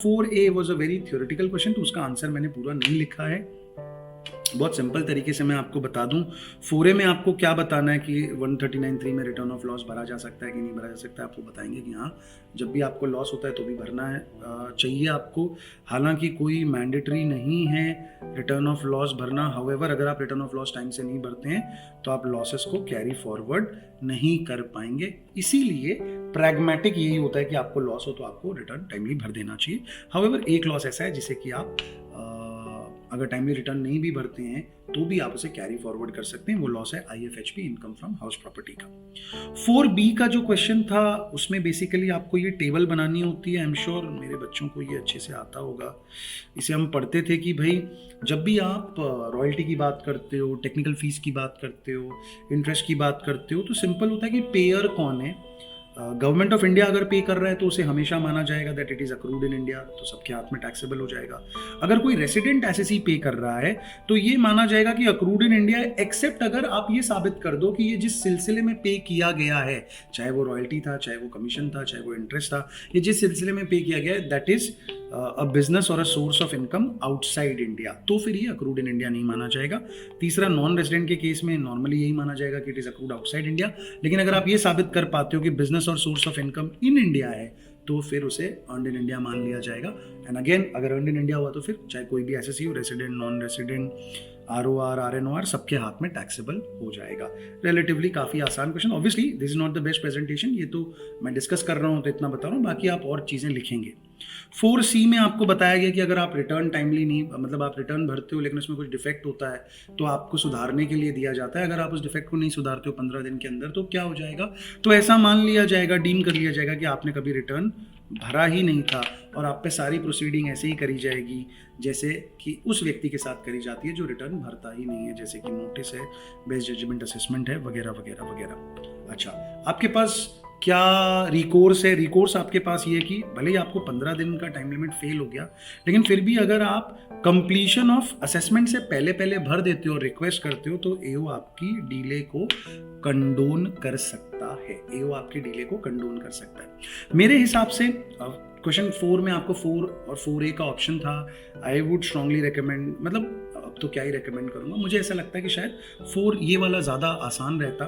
4A was a very theoretical question, तो उसका answer मैंने पूरा नहीं लिखा है। बहुत सिंपल तरीके से मैं आपको बता दूं, 4A में आपको क्या बताना है कि 139(3) में रिटर्न ऑफ लॉस भरा जा सकता है कि नहीं भरा जा सकता है। आपको बताएंगे कि हाँ, जब भी आपको लॉस होता है तो भी भरना है चाहिए आपको। हालांकि कोई मैंडेटरी नहीं है रिटर्न ऑफ लॉस भरना। हाउएवर, अगर आप रिटर्न ऑफ लॉस टाइम से नहीं भरते हैं तो आप लॉसेस को कैरी फॉरवर्ड नहीं कर पाएंगे। इसीलिए प्रैग्मेटिक यही होता है कि आपको लॉस हो तो आपको रिटर्न टाइमली भर देना चाहिए। हाउएवर, एक लॉस ऐसा है जिसे कि आप अगर टाइमली रिटर्न नहीं भी भरते हैं तो भी आप उसे कैरी फॉरवर्ड कर सकते हैं। वो लॉस है IFHP, income from house property का। 4B का जो क्वेश्चन था उसमें बेसिकली आपको ये टेबल बनानी होती है। आई एम श्योर मेरे बच्चों को ये अच्छे से आता होगा। इसे हम पढ़ते थे कि भाई जब भी आप रॉयल्टी की बात करते हो, टेक्निकल फीस की बात करते हो, इंटरेस्ट की बात करते हो, तो सिंपल होता है कि पेयर कौन है। गवर्नमेंट ऑफ इंडिया अगर पे कर रहा है तो उसे हमेशा माना जाएगा that it is accrued in India, तो सबके हाथ में टैक्सेबल हो जाएगा। अगर कोई रेसिडेंट SSE पे कर रहा है तो ये माना जाएगा कि अक्रूड इन इंडिया, एक्सेप्ट अगर आप ये साबित कर दो कि ये जिस सिलसिले में पे किया गया है, चाहे वो रॉयल्टी था, चाहे वो कमीशन था, चाहे वो इंटरेस्ट था, ये जिस सिलसिले में पे किया गया है दैट इज अ बिजनेस और a source of income outside India, तो फिर ये अक्रूड इन इंडिया नहीं माना जाएगा। तीसरा, नॉन रेजिडेंट के केस में नॉर्मली यही माना जाएगा कि it is accrued outside India. लेकिन अगर आप ये साबित कर पाते हो कि बिजनेस और source of income in India है तो फिर उसे अर्नड इन इंडिया मान लिया जाएगा। एंड अगेन, अगर अर्नड इन इंडिया हुआ तो फिर चाहे कोई भी SSE हो, resident, non resident, ROR, RNOR, सबके हाथ में टैक्सेबल हो जाएगा। रिलेटिवली काफ़ी आसान question. Obviously this is not the best presentation, ये तो मैं डिस्कस कर रहा हूँ तो इतना बता रहा हूँ, बाकी आप और चीज़ें लिखेंगे। 4C में आपको बताया गया कि अगर आप रिटर्न टाइमली नहीं, मतलब आप रिटर्न भरते हो लेकिन उसमें कुछ डिफेक्ट होता है तो आपको सुधारने के लिए दिया जाता है। अगर आप उस डिफेक्ट को नहीं सुधारते हो 15 दिन के अंदर तो क्या हो जाएगा, तो ऐसा मान लिया जाएगा, डीम कर लिया जाएगा कि आपने कभी रिटर्न भरा ही नहीं था और आप पे सारी प्रोसीडिंग ऐसे ही करी जाएगी जैसे कि उस व्यक्ति के साथ करी जाती है जो रिटर्न भरता ही नहीं है, जैसे कि नोटिस है, बेस्ट जजमेंट असेसमेंट है, वगैरह वगैरह वगैरह। अच्छा, आपके पास क्या रिकोर्स है? रिकोर्स आपके पास ये कि भले ही आपको 15 दिन का टाइम लिमिट फेल हो गया, लेकिन फिर भी अगर आप कंप्लीशन ऑफ असेसमेंट से पहले पहले भर देते हो और रिक्वेस्ट करते हो तो AO आपकी डीले को कंडोन कर सकता है। AO आपके डीले को कंडोन कर सकता है। मेरे हिसाब से क्वेश्चन 4 में आपको 4 और 4A का ऑप्शन था। आई वुड स्ट्रांगली रिकमेंड, मतलब अब तो क्या ही रिकमेंड करूंगा, मुझे ऐसा लगता है कि शायद 4 ये वाला ज़्यादा आसान रहता।